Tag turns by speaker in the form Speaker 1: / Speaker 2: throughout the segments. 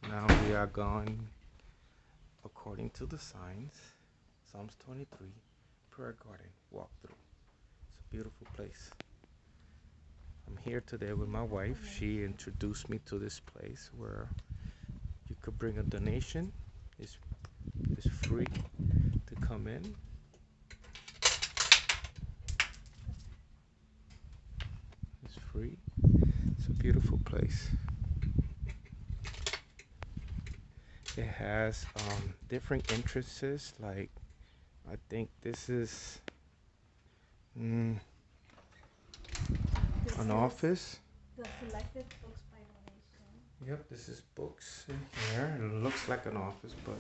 Speaker 1: Now we are going according to the signs. Psalms 23, prayer garden walkthrough. It's a beautiful place. I'm here today with my wife. She introduced me to this place where you could bring a donation. It's free to come in. It's free. It's a beautiful place. It has different entrances. Like I think this is an office.
Speaker 2: The selected books by donation.
Speaker 1: Yep, this is books in here. It looks like an office, but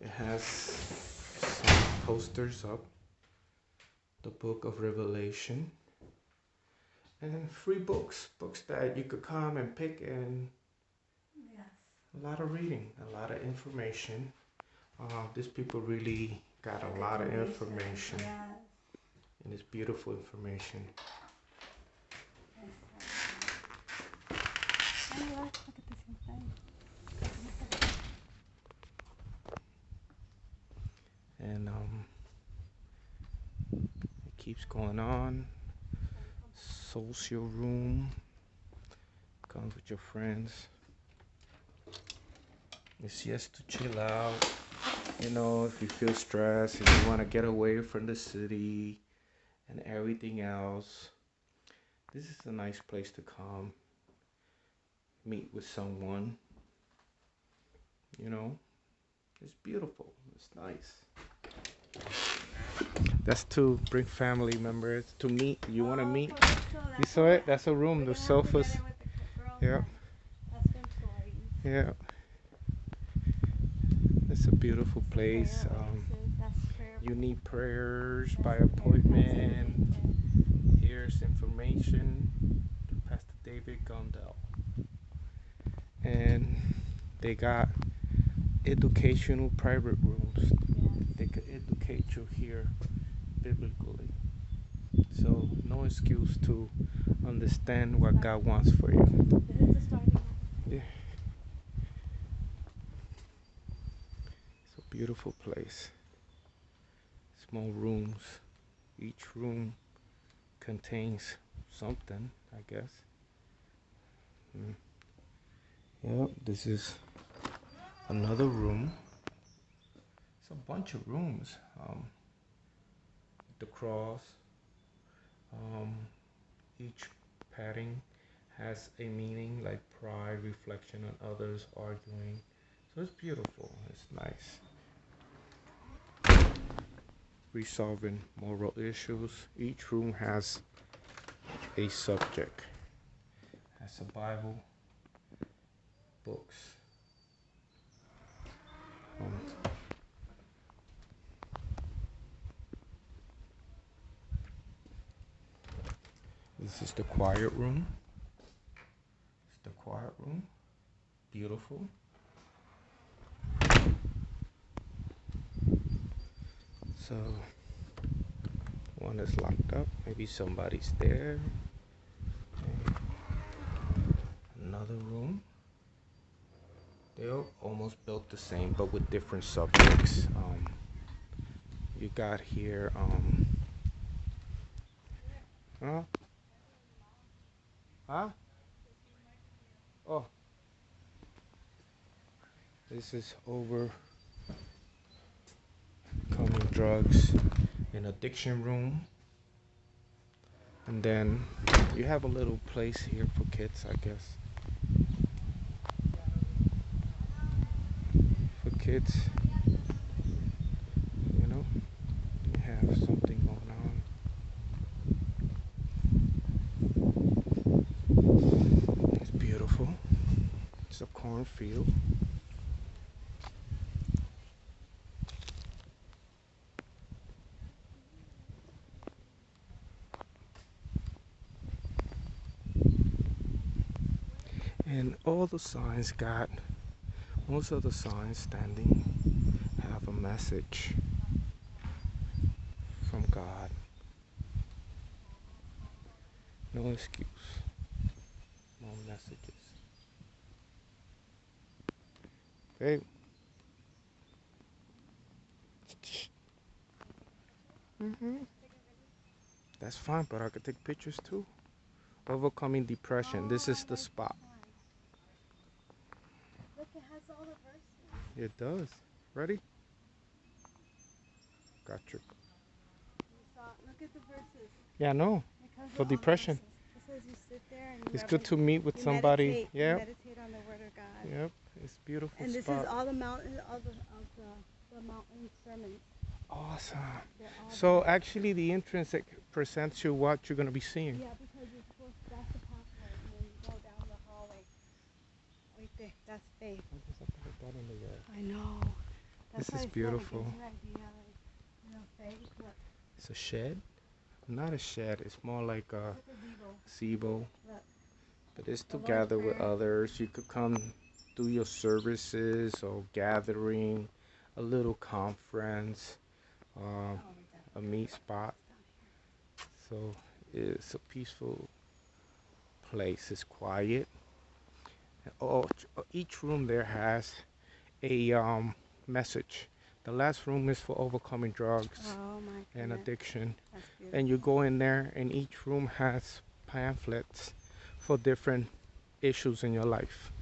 Speaker 1: it has some posters up. The Book of Revelation. And free books. Books that you could come and pick, and
Speaker 2: Yes.
Speaker 1: a lot of reading, a lot of information. These people really got a lot of information.
Speaker 2: Yes.
Speaker 1: And it's beautiful information.
Speaker 2: Look at this inside.
Speaker 1: And it keeps going on. Social room. Comes with your friends. It's just to chill out. You know, if you feel stressed and you want to get away from the city and everything else, this is a nice place to come. Meet with someone. You know, it's beautiful. It's nice. That's to bring family members to meet. You want to meet? You saw it? That's a room. The sofas. Yeah. Yeah. It's a beautiful place. You need prayers by appointment. Here's information. Pastor David Gondel. And they got educational private rooms. They could educate you here biblically. So no excuse to understand what God wants for you. Yeah. It's a beautiful place. Small rooms. Each room contains something, I guess. Yep, this is another room. It's a bunch of rooms. The cross. Each padding has a meaning, like pride, reflection on others, arguing. So it's beautiful. It's nice. Resolving moral issues. Each room has a subject. Has a Bible, books. This is the quiet room. It's the quiet room. Beautiful. So one is locked up. Maybe somebody's there. Okay. Another room. They all almost built the same, but with different subjects. You got here. Huh? Huh? Oh. This is overcoming drugs in addiction room. And then you have a little place here for kids, I guess. For kids, you know, you have something going on. It's beautiful. It's a cornfield. And all the signs got, most of the signs standing have a message from God. No excuse. No messages. Okay. hmm That's fine, but I could take pictures too. Overcoming depression. This
Speaker 2: Oh,
Speaker 1: is
Speaker 2: I
Speaker 1: the
Speaker 2: like this
Speaker 1: spot.
Speaker 2: one. Look, it has all the verses.
Speaker 1: It does. Ready? Gotcha.
Speaker 2: You saw, look at the verses.
Speaker 1: Yeah, no.
Speaker 2: It comes
Speaker 1: For
Speaker 2: with all the
Speaker 1: depression.
Speaker 2: verses. It says you sit there and you,
Speaker 1: It's good to meet with
Speaker 2: you
Speaker 1: somebody.
Speaker 2: meditate. You
Speaker 1: Yep.
Speaker 2: meditate on the Word of God.
Speaker 1: Yep. It's beautiful
Speaker 2: And this
Speaker 1: spot.
Speaker 2: is all the mountain, all the mountain sermons.
Speaker 1: Awesome.
Speaker 2: They're all
Speaker 1: So
Speaker 2: there.
Speaker 1: actually the entrance presents you what you're going to be seeing.
Speaker 2: Yeah, because you're supposed. That's the pathway, and then you go down the hallway. Right there. That's faith. I know. That's
Speaker 1: This
Speaker 2: why
Speaker 1: is
Speaker 2: I said it
Speaker 1: beautiful.
Speaker 2: gives you an idea, like, you know, faith. Look,
Speaker 1: It's a shed. Not a shed. It's more like a
Speaker 2: look at Vivo.
Speaker 1: gazebo.
Speaker 2: Look.
Speaker 1: But it's to
Speaker 2: The Lord's
Speaker 1: gather with
Speaker 2: Prayer.
Speaker 1: others. You could come do your services or gathering, a little conference,
Speaker 2: Oh,
Speaker 1: a meet spot. So it's a peaceful place. It's quiet. Oh, each room there has a message. The last room is for overcoming drugs
Speaker 2: Oh my
Speaker 1: and
Speaker 2: goodness.
Speaker 1: addiction.
Speaker 2: That's
Speaker 1: And you
Speaker 2: beautiful.
Speaker 1: go in there, and each room has pamphlets for different issues in your life.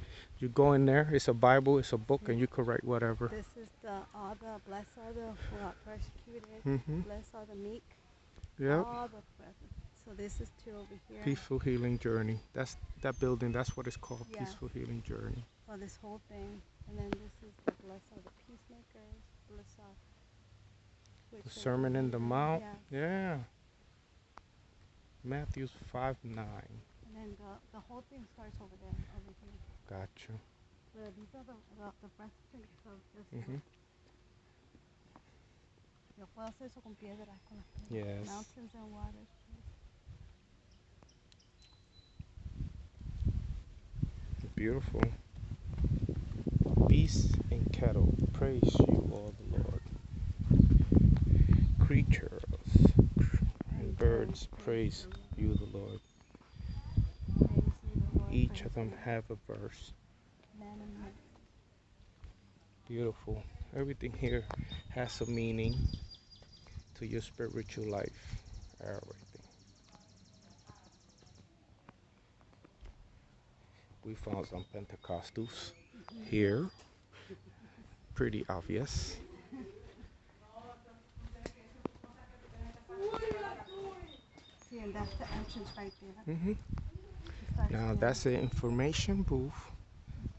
Speaker 1: You go in there, it's a Bible, it's a book, and you can write whatever.
Speaker 2: This is all the bless all the who are persecuted,
Speaker 1: hmm
Speaker 2: bless all the meek,
Speaker 1: Yep.
Speaker 2: all the present. So this is two over here.
Speaker 1: Peaceful Healing Journey. That's that building. That's what it's called.
Speaker 2: Yeah.
Speaker 1: Peaceful Healing Journey.
Speaker 2: For this whole thing. And then this is the bless all the peacemakers, bless all which
Speaker 1: The
Speaker 2: they
Speaker 1: Sermon in the
Speaker 2: believe.
Speaker 1: Mount.
Speaker 2: Yes.
Speaker 1: Yeah. Matthew 5:9.
Speaker 2: And then the whole thing starts over there, over here.
Speaker 1: Gotcha.
Speaker 2: These are the breastplates of this
Speaker 1: hmm
Speaker 2: Yo puedo hacer eso con piedras, con las piedras.
Speaker 1: Yes.
Speaker 2: Mountains and waters.
Speaker 1: Beautiful. Beast and cattle, praise you, all the Lord. Creatures and birds, praise you, the Lord.
Speaker 2: Praise you, the Lord.
Speaker 1: Each
Speaker 2: Praise
Speaker 1: of them
Speaker 2: you.
Speaker 1: have a verse.
Speaker 2: Man and man.
Speaker 1: Beautiful. Everything here has a meaning to your spiritual life. Everything. We found some Pentecostals here. Pretty obvious.
Speaker 2: See, and that's the entrance right there.
Speaker 1: hmm
Speaker 2: It starts
Speaker 1: Now
Speaker 2: there.
Speaker 1: that's the information booth.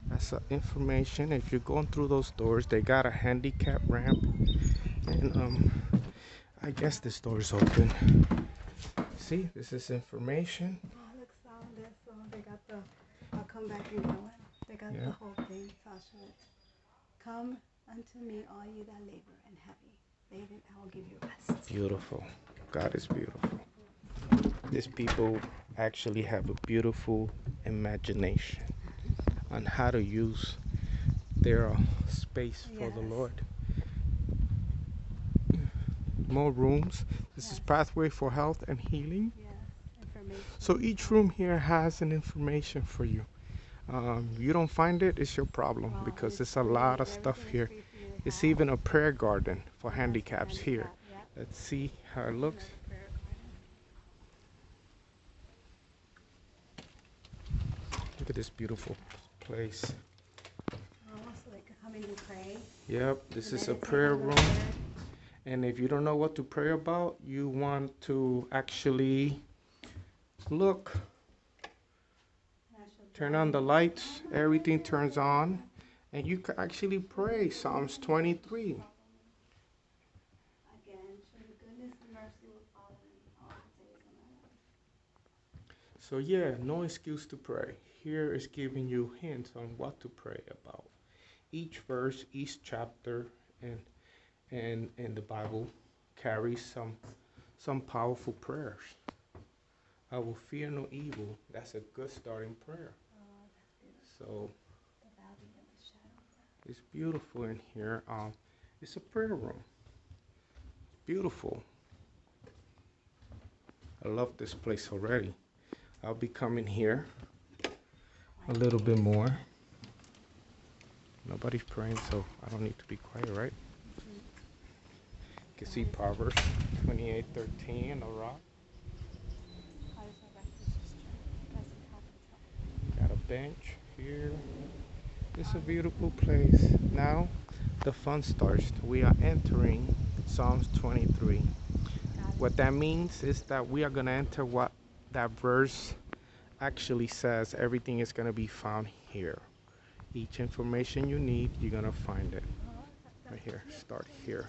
Speaker 1: That's the information. If you're going through those doors, they got a handicap ramp, and I guess this door is open. See, this is information.
Speaker 2: Oh, look, sound this. So they got the. I'll come back and go in. They got
Speaker 1: Yeah.
Speaker 2: the whole thing. So I'll show it. Come unto me, all you that labor and heavy laden, I will give you rest.
Speaker 1: Beautiful. God is beautiful. These people actually have a beautiful imagination on how to use their space for the
Speaker 2: Yes.
Speaker 1: Lord. More rooms. This is
Speaker 2: Yes.
Speaker 1: Pathway for Health and Healing.
Speaker 2: Yes. Information.
Speaker 1: So each room here has an information for you. You don't find it, it's your problem
Speaker 2: Wow,
Speaker 1: because
Speaker 2: it's
Speaker 1: there's a
Speaker 2: free,
Speaker 1: lot of
Speaker 2: and
Speaker 1: stuff
Speaker 2: everything is
Speaker 1: here.
Speaker 2: free for you to
Speaker 1: It's
Speaker 2: have.
Speaker 1: even a prayer garden for
Speaker 2: Yes,
Speaker 1: handicaps here.
Speaker 2: handicap, yeah.
Speaker 1: Let's see how it looks.
Speaker 2: Another prayer garden.
Speaker 1: Look at this beautiful place.
Speaker 2: Oh, so they could come in and pray.
Speaker 1: Yep, this
Speaker 2: and
Speaker 1: is a
Speaker 2: meditate
Speaker 1: prayer
Speaker 2: on the
Speaker 1: room.
Speaker 2: word.
Speaker 1: And if you don't know what to pray about, you want to actually look, turn on the lights, everything turns on, and you can actually pray Psalms 23.
Speaker 2: Again, surely goodness and mercy will follow me all the days of my life.
Speaker 1: So yeah, no excuse to pray. Here is giving you hints on what to pray about. Each verse, each chapter, and the Bible carries some powerful prayers. I will fear no evil. That's a good starting prayer.
Speaker 2: Oh, that's beautiful.
Speaker 1: So
Speaker 2: The valley of the shadow of death.
Speaker 1: it's beautiful in here. It's a prayer room. Beautiful. I love this place already. I'll be coming here a little bit more. Nobody's praying, so I don't need to be quiet, right?
Speaker 2: Mm-hmm.
Speaker 1: You can see Proverbs 28:13 in the rock. Got a bench here. It's a beautiful place. Now the fun starts. We are entering Psalms 23. What that means is that we are going to enter what that verse actually says. Everything is going to be found here. Each information you need, you're going to find it right here. Start here.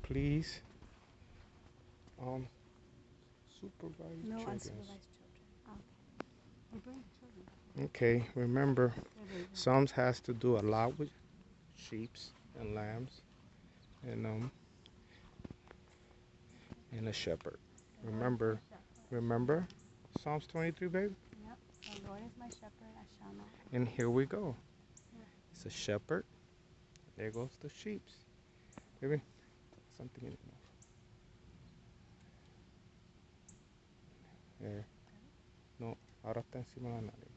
Speaker 1: Please supervise
Speaker 2: No
Speaker 1: children.
Speaker 2: unsupervised children. Okay. We're bringing children.
Speaker 1: Okay, remember, Psalms has to do a lot with sheep and lambs and a shepherd. Remember Psalms 23, babe?
Speaker 2: Yep. The Lord is my shepherd, I shall not.
Speaker 1: And here we go.
Speaker 2: Yeah.
Speaker 1: It's a shepherd. There goes the sheep. Baby, something in the mouth. There. No, ahora está encima de la nariz.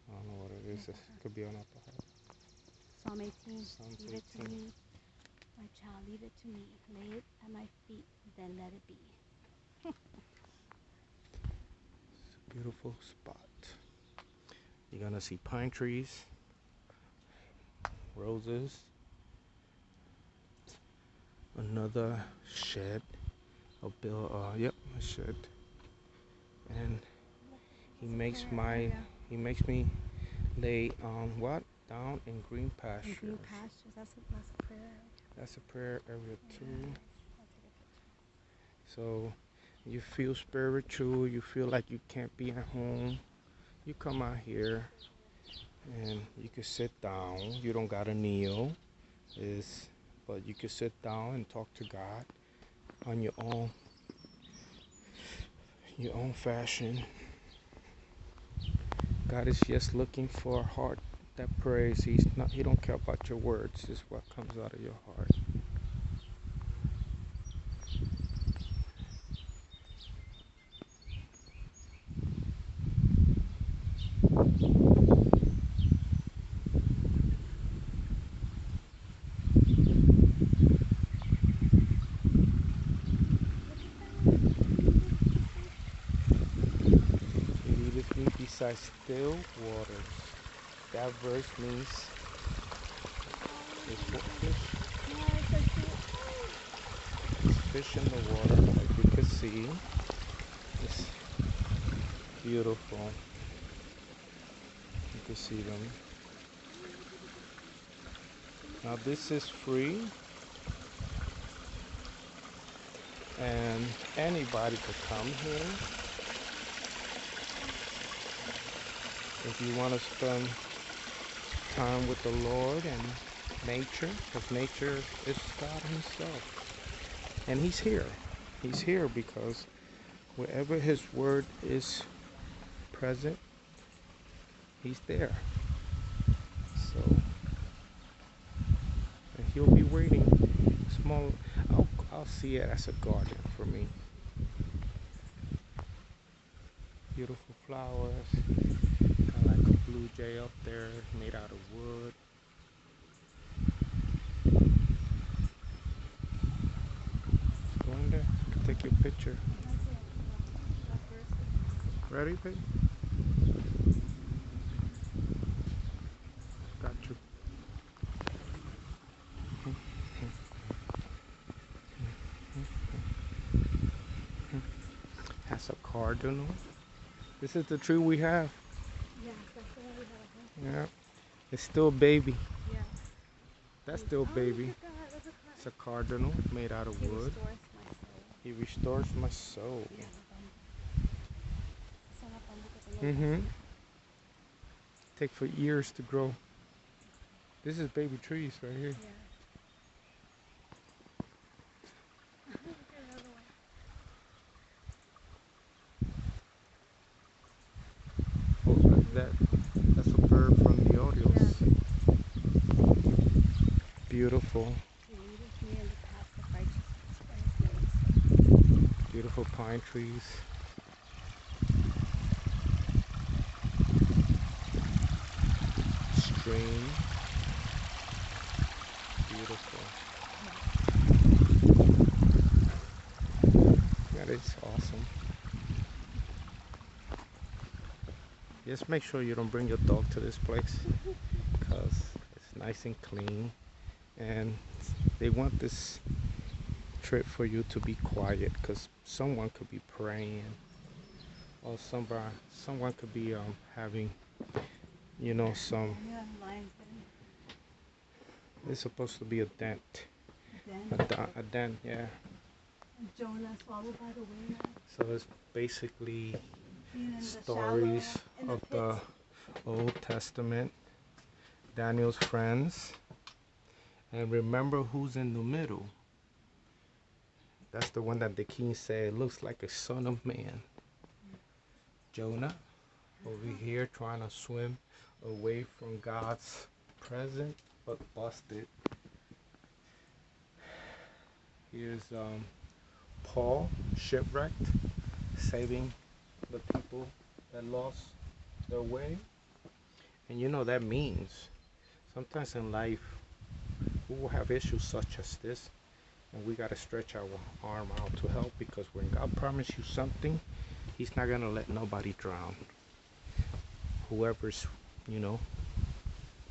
Speaker 1: I don't know what it is. It could be on a paja.
Speaker 2: Psalm 18.
Speaker 1: Psalm
Speaker 2: Leave it to
Speaker 1: 18.
Speaker 2: me. My child, leave it to me. Lay it at my feet, then let it be.
Speaker 1: It's a beautiful spot. You're gonna see pine trees, roses, another shed, a shed, and he makes me lay down in green pastures.
Speaker 2: Green pastures. That's a prayer.
Speaker 1: That's a prayer area too.
Speaker 2: I'll take a picture.
Speaker 1: So you feel spiritual, you feel like you can't be at home, you come out here and you can sit down. You don't gotta kneel, but you can sit down and talk to God on your own fashion. God is just looking for a heart that prays. He don't care about your words, it's what comes out of your heart. He leadeth me beside still waters. That verse means there's fish in the water, like you can see. It's beautiful. You can see them. Now this is free, and anybody could come here. If you want to spend time with the Lord and nature, because nature is God Himself. And He's here. He's here because wherever His word is present, He's there. So, and He'll be waiting. I'll see it as a garden for me. Beautiful flowers. Kind of like a blue jay up there, made out of wood. Go in there, take your picture. Ready, babe? Got you. Has a cardinal. This is the tree we have.
Speaker 2: Yeah, that's the one we have.
Speaker 1: Yeah. It's still baby.
Speaker 2: Yeah.
Speaker 1: That's still baby.
Speaker 2: Oh,
Speaker 1: It's a cardinal made out of wood. He restores my soul. Take for years to grow. This is baby trees right here. Oh, that's a bird from the audience. beautiful.
Speaker 2: He leadeth me in the paths of righteousness for his name's sake.
Speaker 1: Beautiful pine trees. Stream. Beautiful. That is awesome. Just make sure you don't bring your dog to this place because it's nice and clean, and they want this trip for you to be quiet because someone could be praying, or someone could be having, some.
Speaker 2: Yeah, lion's den.
Speaker 1: It's supposed to be a dent. A dent, yeah.
Speaker 2: And Jonah swallowed by the wind.
Speaker 1: So it's basically
Speaker 2: In
Speaker 1: stories of the Old Testament, Daniel's friends, and remember who's in the middle. That's the one that the king said looks like a son of man. Jonah, over here trying to swim away from God's presence, but busted. Here's Paul, shipwrecked, saving the people that lost their way. And that means sometimes in life we will have issues such as this, and we got to stretch our arm out to help, because when God promised you something, he's not going to let nobody drown. Whoever's,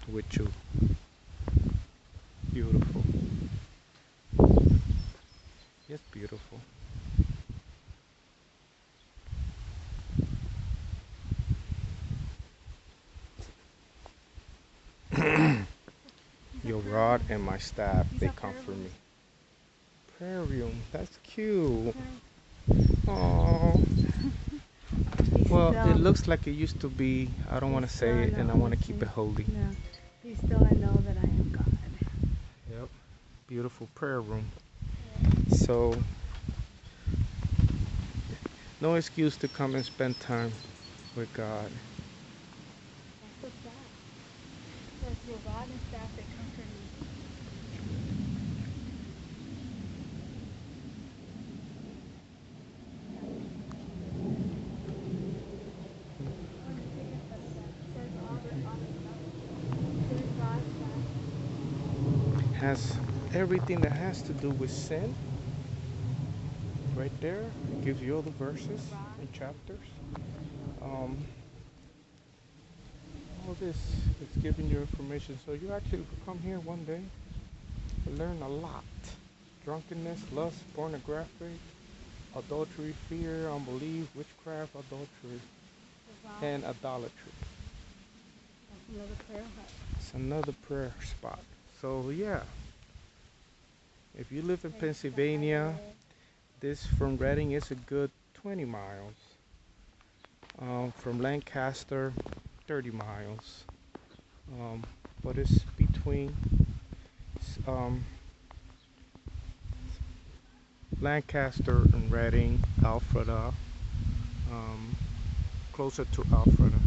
Speaker 1: with you. Beautiful. It's beautiful. Your rod and my staff, they comfort me. Prayer room, that's cute. Oh. Well, it looks like it used to be. I don't want to say it, and I want to keep it holy.
Speaker 2: No. Be still and know that I am God.
Speaker 1: Yep. Beautiful prayer room. So, no excuse to come and spend time with God.
Speaker 2: That's what's that. Because your rod and staff, they comfort me.
Speaker 1: Has everything that has to do with sin right there. It gives you all the verses and chapters. All this is giving you information, so you actually could come here one day and learn a lot. Drunkenness, lust, pornography, adultery, fear, unbelief, witchcraft, adultery, and idolatry.
Speaker 2: That's another prayer hut.
Speaker 1: It's another prayer spot. So yeah, if you live in Pennsylvania, this from Reading is a good 20 miles. From Lancaster, 30 miles. But it's between Lancaster and Reading, Alpharetta, closer to Alpharetta.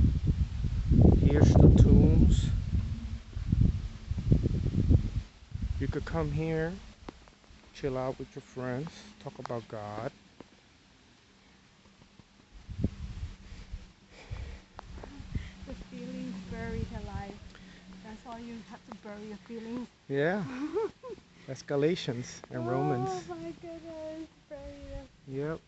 Speaker 1: Here's the tombs. You could come here, chill out with your friends, talk about God.
Speaker 2: The feelings buried alive. That's all you have to bury, your feelings.
Speaker 1: Yeah. That's Galatians and Romans.
Speaker 2: Oh my goodness, bury them.
Speaker 1: Yep.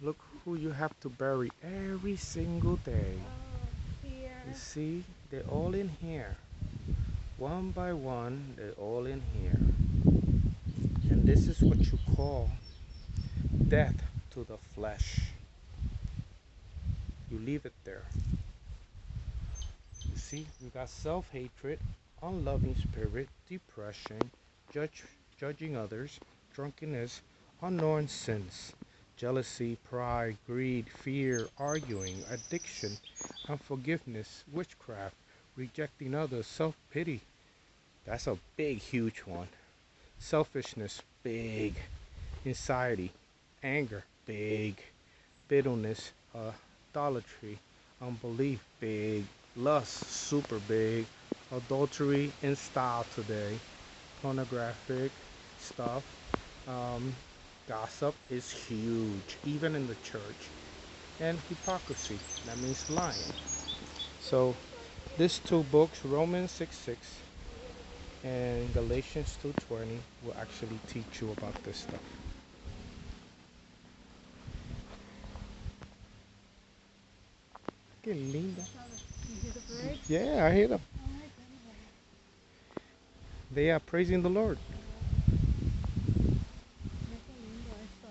Speaker 1: Look who you have to bury every single day.
Speaker 2: Oh, here.
Speaker 1: You see, they're all in here. One by one, they're all in here. And this is what you call death to the flesh. You leave it there. You see, we got self-hatred, unloving spirit, depression, judging others, drunkenness, unknown sins, jealousy, pride, greed, fear, arguing, addiction, unforgiveness, witchcraft, rejecting others, self-pity. That's a big, huge one. Selfishness, big. Anxiety, anger, big. Bitterness, idolatry, unbelief, big. Lust, super big. Adultery in style today. pornographic stuff. Um, Gossip is huge, even in the church. And hypocrisy, that means lying. So these two books, Romans 6:6 and Galatians 2:20, will actually teach you about this stuff. Qué linda.
Speaker 2: You hear the birds?
Speaker 1: Yeah, I hear them.
Speaker 2: Oh my goodness.
Speaker 1: They are praising the Lord.
Speaker 2: Mira qué lindo esto.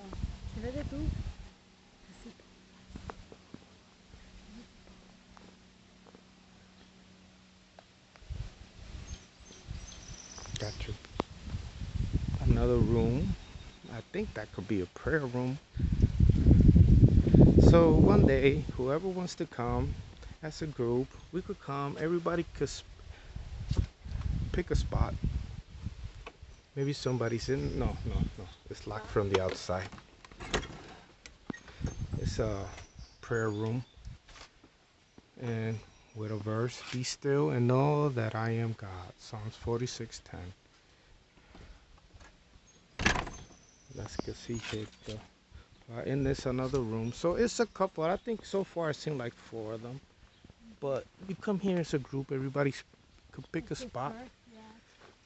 Speaker 2: ¿Se ve de tú? Así.
Speaker 1: Got you. Another room. I think that could be a prayer room. So one day, whoever wants to come as a group, we could come. Everybody could pick a spot. Maybe somebody's in. No, no, no. It's locked from the outside. It's a prayer room. And with a verse, be still and know that I am God. Psalms 46:10. Let's go see here. In this another room. So it's a couple. I think so far I've seen like 4 of them. But you come here as a group, everybody could pick a spot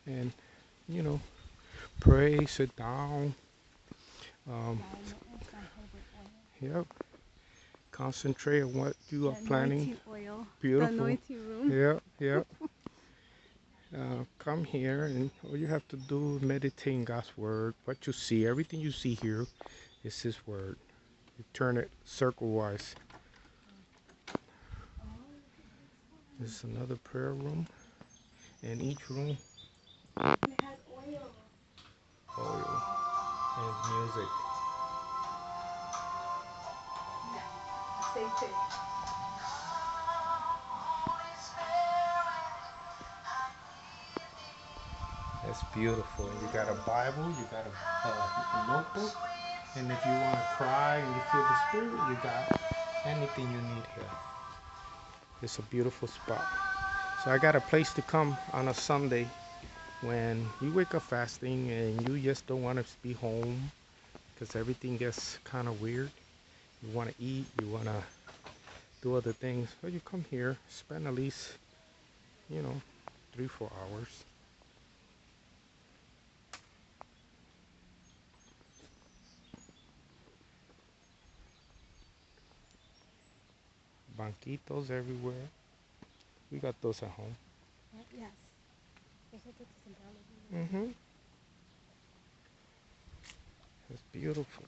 Speaker 1: and, you know, pray, sit down. Yep. Concentrate on what you are planning.
Speaker 2: Oil.
Speaker 1: Beautiful.
Speaker 2: The anointing room.
Speaker 1: Yep, yep. Come here and all you have to do is meditate in God's word. What you see, everything you see here is His word. You turn it circle-wise. This is another prayer room. And each room,
Speaker 2: It has oil.
Speaker 1: oil and music.
Speaker 2: Same thing.
Speaker 1: That's beautiful. And you got a Bible, you got a notebook, and if you want to cry and you feel the Spirit, you got anything you need here. It's a beautiful spot. So I got a place to come on a Sunday when you wake up fasting and you just don't want to be home because everything gets kind of weird. You want to eat, you want to do other things. So you come here, spend at least, 3-4 hours. Banquitos everywhere. We got those at home.
Speaker 2: Yes.
Speaker 1: Mm-hmm. It's beautiful.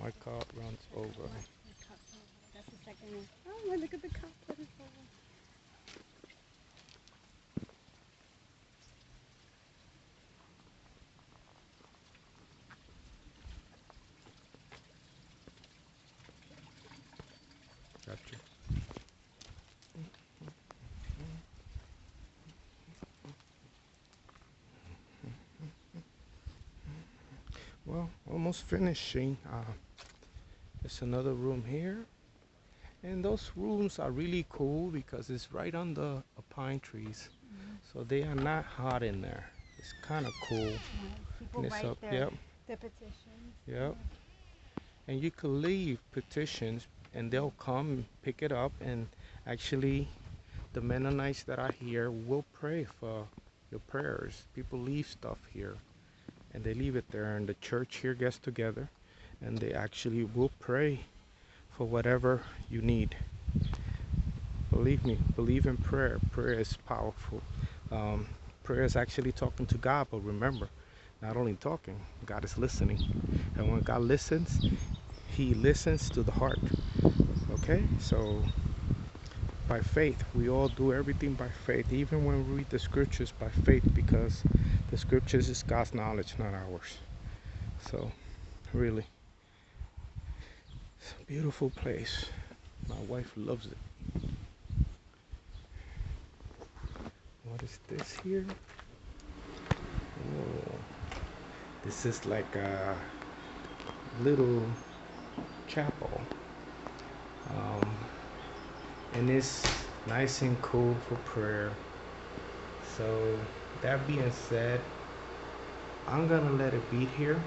Speaker 1: My cup runs over.
Speaker 2: That's the second one. Oh, look at the cup. That is so nice.
Speaker 1: Gotcha. Well, almost finishing. There's another room here. And those rooms are really cool because it's right under pine trees. So they are not hot in there. It's kind of cool.
Speaker 2: People
Speaker 1: And it's
Speaker 2: write
Speaker 1: up,
Speaker 2: their,
Speaker 1: yep.
Speaker 2: their petitions.
Speaker 1: Yep. And you could leave petitions and they'll come and pick it up. And actually, the Mennonites that are here will pray for your prayers. People leave stuff here and they leave it there. And the church here gets together and they actually will pray for whatever you need. Believe me, believe in prayer. Prayer is powerful. Prayer is actually talking to God, but remember, not only talking, God is listening. And when God listens, He listens to the heart. Okay? So, by faith, we all do everything by faith, even when we read the scriptures by faith, because the scriptures is God's knowledge, not ours. So, really, it's a beautiful place. My wife loves it. What is this here? Oh, this is like a little chapel. And it's nice and cool for prayer. So that being said, I'm gonna let it be here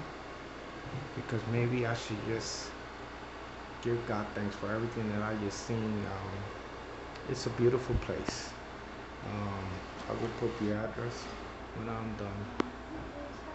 Speaker 1: because maybe I should just give God thanks for everything that I just seen. It's a beautiful place. I will put the address when I'm done.